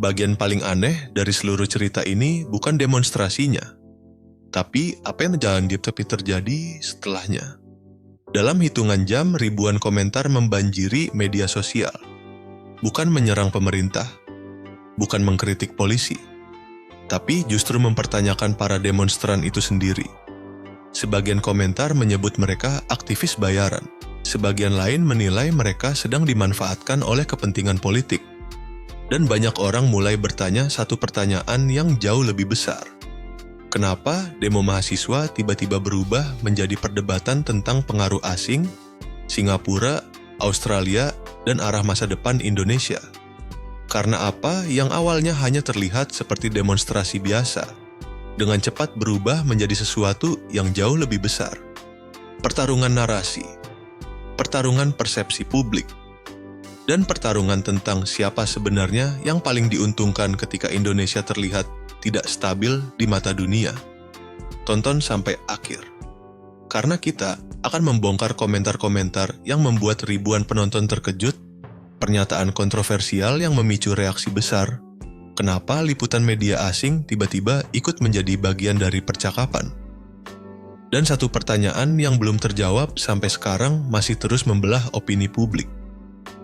Bagian paling aneh dari seluruh cerita ini bukan demonstrasinya, tapi apa yang terjadi setelahnya. Dalam hitungan jam, ribuan komentar membanjiri media sosial. Bukan menyerang pemerintah, bukan mengkritik polisi, tapi justru mempertanyakan para demonstran itu sendiri. Sebagian komentar menyebut mereka aktivis bayaran. Sebagian lain menilai mereka sedang dimanfaatkan oleh kepentingan politik. Dan banyak orang mulai bertanya satu pertanyaan yang jauh lebih besar. Kenapa demo mahasiswa tiba-tiba berubah menjadi perdebatan tentang pengaruh asing, Singapura, Australia, dan arah masa depan Indonesia? Karena apa yang awalnya hanya terlihat seperti demonstrasi biasa, dengan cepat berubah menjadi sesuatu yang jauh lebih besar. Pertarungan narasi, pertarungan persepsi publik, dan pertarungan tentang siapa sebenarnya yang paling diuntungkan ketika Indonesia terlihat tidak stabil di mata dunia. Tonton sampai akhir, karena kita akan membongkar komentar-komentar yang membuat ribuan penonton terkejut, pernyataan kontroversial yang memicu reaksi besar, kenapa liputan media asing tiba-tiba ikut menjadi bagian dari percakapan. Dan satu pertanyaan yang belum terjawab sampai sekarang masih terus membelah opini publik.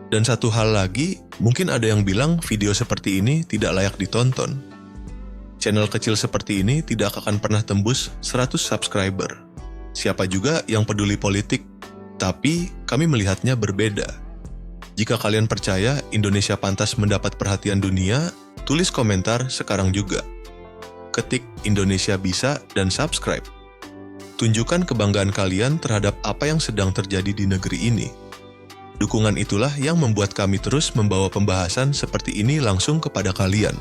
Dan satu hal lagi, mungkin ada yang bilang video seperti ini tidak layak ditonton. Channel kecil seperti ini tidak akan pernah tembus 100 subscriber. Siapa juga yang peduli politik, tapi kami melihatnya berbeda. Jika kalian percaya Indonesia pantas mendapat perhatian dunia, tulis komentar sekarang juga. Ketik Indonesia bisa dan subscribe. Tunjukkan kebanggaan kalian terhadap apa yang sedang terjadi di negeri ini. Dukungan itulah yang membuat kami terus membawa pembahasan seperti ini langsung kepada kalian.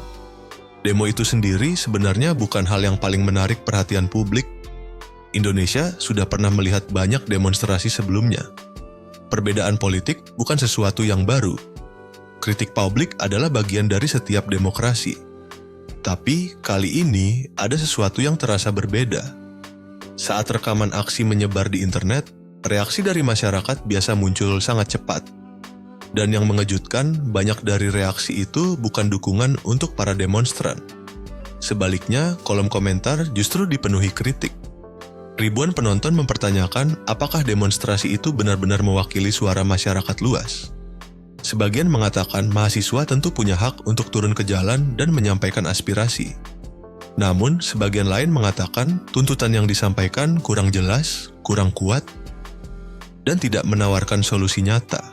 Demo itu sendiri sebenarnya bukan hal yang paling menarik perhatian publik. Indonesia sudah pernah melihat banyak demonstrasi sebelumnya. Perbedaan politik bukan sesuatu yang baru. Kritik publik adalah bagian dari setiap demokrasi. Tapi kali ini ada sesuatu yang terasa berbeda. Saat rekaman aksi menyebar di internet, reaksi dari masyarakat biasa muncul sangat cepat. Dan yang mengejutkan, banyak dari reaksi itu bukan dukungan untuk para demonstran. Sebaliknya, kolom komentar justru dipenuhi kritik. Ribuan penonton mempertanyakan apakah demonstrasi itu benar-benar mewakili suara masyarakat luas. Sebagian mengatakan mahasiswa tentu punya hak untuk turun ke jalan dan menyampaikan aspirasi. Namun, sebagian lain mengatakan tuntutan yang disampaikan kurang jelas, kurang kuat, dan tidak menawarkan solusi nyata.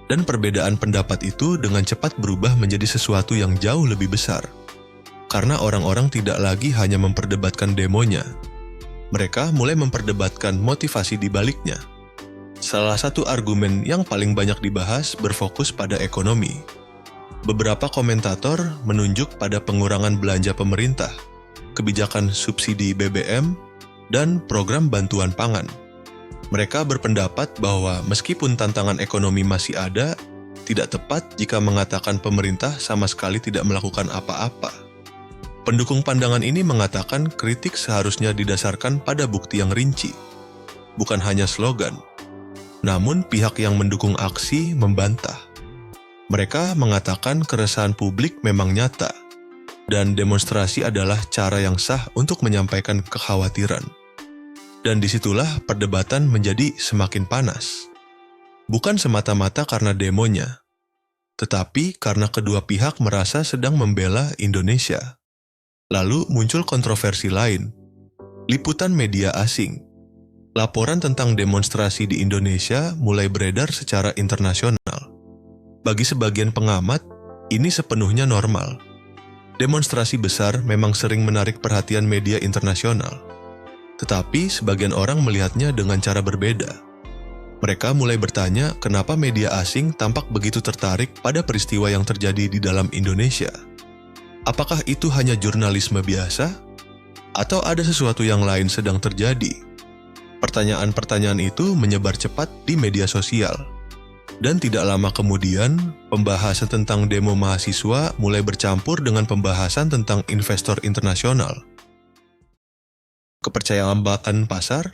Dan perbedaan pendapat itu dengan cepat berubah menjadi sesuatu yang jauh lebih besar. Karena orang-orang tidak lagi hanya memperdebatkan demonya. Mereka mulai memperdebatkan motivasi di baliknya. Salah satu argumen yang paling banyak dibahas berfokus pada ekonomi. Beberapa komentator menunjuk pada pengurangan belanja pemerintah, kebijakan subsidi BBM, dan program bantuan pangan. Mereka berpendapat bahwa meskipun tantangan ekonomi masih ada, tidak tepat jika mengatakan pemerintah sama sekali tidak melakukan apa-apa. Pendukung pandangan ini mengatakan kritik seharusnya didasarkan pada bukti yang rinci, bukan hanya slogan. Namun pihak yang mendukung aksi membantah. Mereka mengatakan keresahan publik memang nyata, dan demonstrasi adalah cara yang sah untuk menyampaikan kekhawatiran. Dan disitulah perdebatan menjadi semakin panas. Bukan semata-mata karena demonya, tetapi karena kedua pihak merasa sedang membela Indonesia. Lalu muncul kontroversi lain, liputan media asing. Laporan tentang demonstrasi di Indonesia mulai beredar secara internasional. Bagi sebagian pengamat, ini sepenuhnya normal. Demonstrasi besar memang sering menarik perhatian media internasional. Tetapi sebagian orang melihatnya dengan cara berbeda. Mereka mulai bertanya kenapa media asing tampak begitu tertarik pada peristiwa yang terjadi di dalam Indonesia. Apakah itu hanya jurnalisme biasa? Atau ada sesuatu yang lain sedang terjadi? Pertanyaan-pertanyaan itu menyebar cepat di media sosial. Dan tidak lama kemudian, pembahasan tentang demo mahasiswa mulai bercampur dengan pembahasan tentang investor internasional, kepercayaan pasar,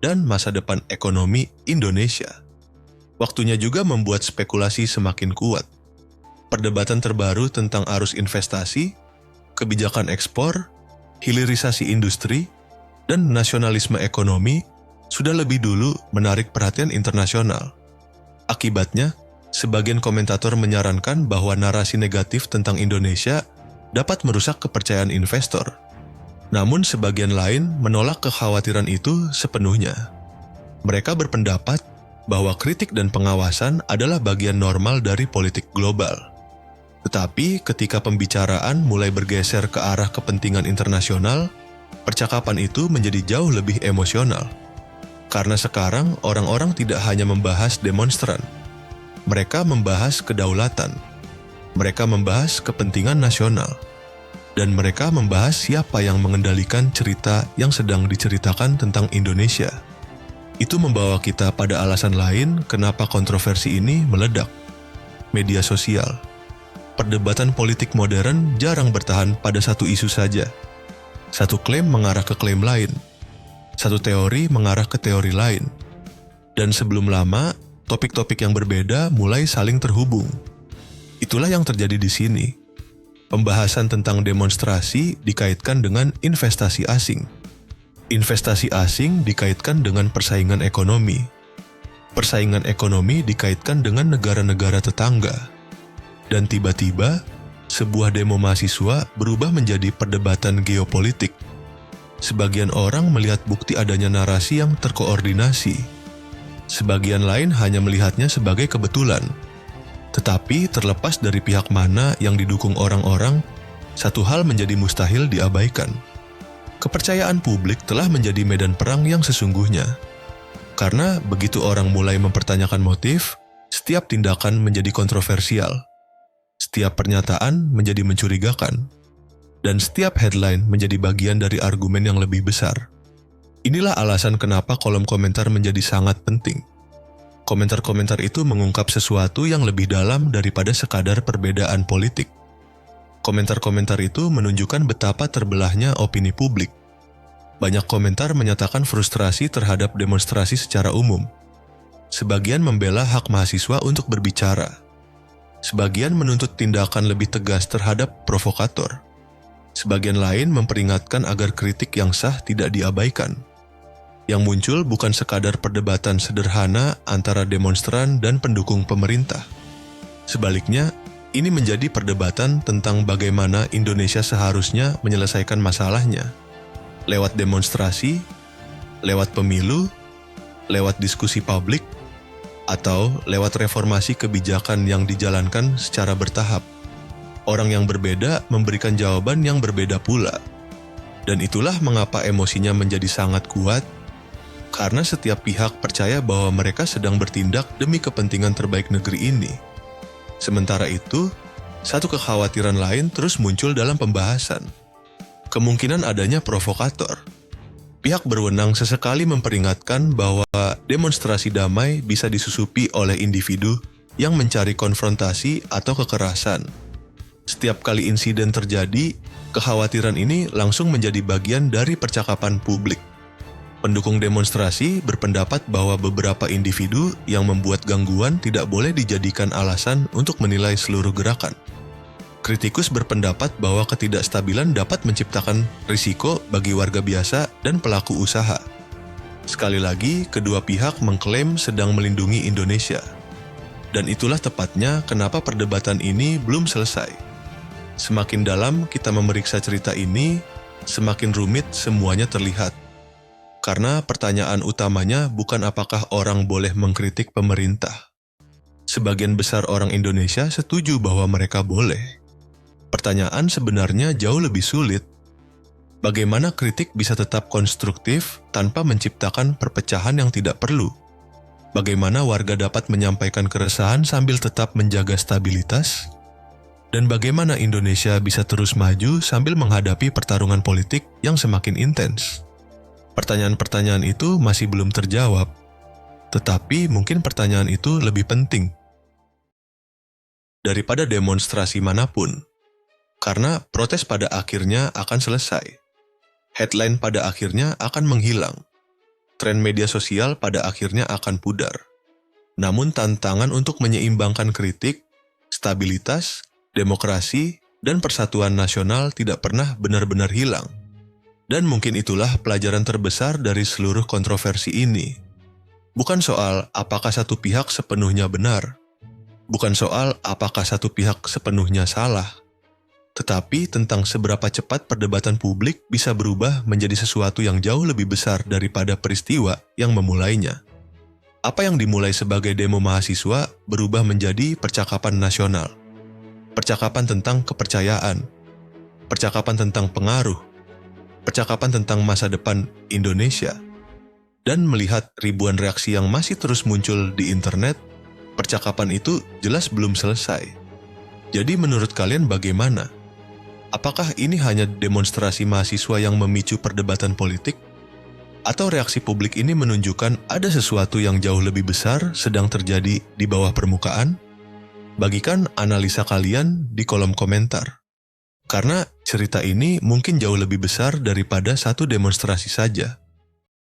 dan masa depan ekonomi Indonesia. Waktunya juga membuat spekulasi semakin kuat. perdebatan terbaru tentang arus investasi, kebijakan ekspor, hilirisasi industri, dan nasionalisme ekonomi sudah lebih dulu menarik perhatian internasional. Akibatnya, sebagian komentator menyarankan bahwa narasi negatif tentang Indonesia dapat merusak kepercayaan investor. Namun sebagian lain menolak kekhawatiran itu sepenuhnya. Mereka berpendapat bahwa kritik dan pengawasan adalah bagian normal dari politik global. Tetapi ketika pembicaraan mulai bergeser ke arah kepentingan internasional, percakapan itu menjadi jauh lebih emosional. Karena sekarang orang-orang tidak hanya membahas demonstran, mereka membahas kedaulatan, mereka membahas kepentingan nasional, dan mereka membahas siapa yang mengendalikan cerita yang sedang diceritakan tentang Indonesia. Itu membawa kita pada alasan lain kenapa kontroversi ini meledak. Media sosial. Perdebatan politik modern jarang bertahan pada satu isu saja. Satu klaim mengarah ke klaim lain. Satu teori mengarah ke teori lain. Dan sebelum lama, topik-topik yang berbeda mulai saling terhubung. Itulah yang terjadi di sini. Pembahasan tentang demonstrasi dikaitkan dengan investasi asing. Investasi asing dikaitkan dengan persaingan ekonomi. Persaingan ekonomi dikaitkan dengan negara-negara tetangga. Dan tiba-tiba, sebuah demo mahasiswa berubah menjadi perdebatan geopolitik. Sebagian orang melihat bukti adanya narasi yang terkoordinasi. Sebagian lain hanya melihatnya sebagai kebetulan. Tetapi terlepas dari pihak mana yang didukung orang-orang, satu hal menjadi mustahil diabaikan. Kepercayaan publik telah menjadi medan perang yang sesungguhnya. Karena begitu orang mulai mempertanyakan motif, setiap tindakan menjadi kontroversial. Setiap pernyataan menjadi mencurigakan. Dan setiap headline menjadi bagian dari argumen yang lebih besar. Inilah alasan kenapa kolom komentar menjadi sangat penting. Komentar-komentar itu mengungkap sesuatu yang lebih dalam daripada sekadar perbedaan politik. Komentar-komentar itu menunjukkan betapa terbelahnya opini publik. Banyak komentar menyatakan frustrasi terhadap demonstrasi secara umum. Sebagian membela hak mahasiswa untuk berbicara. Sebagian menuntut tindakan lebih tegas terhadap provokator. Sebagian lain memperingatkan agar kritik yang sah tidak diabaikan. Yang muncul bukan sekadar perdebatan sederhana antara demonstran dan pendukung pemerintah. Sebaliknya, ini menjadi perdebatan tentang bagaimana Indonesia seharusnya menyelesaikan masalahnya. Lewat demonstrasi, lewat pemilu, lewat diskusi publik, atau lewat reformasi kebijakan yang dijalankan secara bertahap. Orang yang berbeda memberikan jawaban yang berbeda pula. Dan itulah mengapa emosinya menjadi sangat kuat, karena setiap pihak percaya bahwa mereka sedang bertindak demi kepentingan terbaik negeri ini. Sementara itu, satu kekhawatiran lain terus muncul dalam pembahasan. Kemungkinan adanya provokator. Pihak berwenang sesekali memperingatkan bahwa demonstrasi damai bisa disusupi oleh individu yang mencari konfrontasi atau kekerasan. Setiap kali insiden terjadi, kekhawatiran ini langsung menjadi bagian dari percakapan publik. Pendukung demonstrasi berpendapat bahwa beberapa individu yang membuat gangguan tidak boleh dijadikan alasan untuk menilai seluruh gerakan. Kritikus berpendapat bahwa ketidakstabilan dapat menciptakan risiko bagi warga biasa dan pelaku usaha. Sekali lagi, kedua pihak mengklaim sedang melindungi Indonesia. Dan itulah tepatnya kenapa perdebatan ini belum selesai. Semakin dalam kita memeriksa cerita ini, semakin rumit semuanya terlihat. Karena pertanyaan utamanya bukan apakah orang boleh mengkritik pemerintah. Sebagian besar orang Indonesia setuju bahwa mereka boleh. Pertanyaan sebenarnya jauh lebih sulit. Bagaimana kritik bisa tetap konstruktif tanpa menciptakan perpecahan yang tidak perlu? Bagaimana warga dapat menyampaikan keresahan sambil tetap menjaga stabilitas? Dan bagaimana Indonesia bisa terus maju sambil menghadapi pertarungan politik yang semakin intens? Pertanyaan-pertanyaan itu masih belum terjawab, tetapi mungkin pertanyaan itu lebih penting daripada demonstrasi manapun, karena protes pada akhirnya akan selesai. Headline pada akhirnya akan menghilang. Tren media sosial pada akhirnya akan pudar. Namun tantangan untuk menyeimbangkan kritik, stabilitas, demokrasi, dan persatuan nasional tidak pernah benar-benar hilang. Dan mungkin itulah pelajaran terbesar dari seluruh kontroversi ini. Bukan soal apakah satu pihak sepenuhnya benar, bukan soal apakah satu pihak sepenuhnya salah, tetapi tentang seberapa cepat perdebatan publik bisa berubah menjadi sesuatu yang jauh lebih besar daripada peristiwa yang memulainya. Apa yang dimulai sebagai demo mahasiswa berubah menjadi percakapan nasional, percakapan tentang kepercayaan, percakapan tentang pengaruh, percakapan tentang masa depan Indonesia. Dan melihat ribuan reaksi yang masih terus muncul di internet, percakapan itu jelas belum selesai. Jadi menurut kalian bagaimana? Apakah ini hanya demonstrasi mahasiswa yang memicu perdebatan politik? Atau reaksi publik ini menunjukkan ada sesuatu yang jauh lebih besar sedang terjadi di bawah permukaan? Bagikan analisa kalian di kolom komentar. Karena cerita ini mungkin jauh lebih besar daripada satu demonstrasi saja.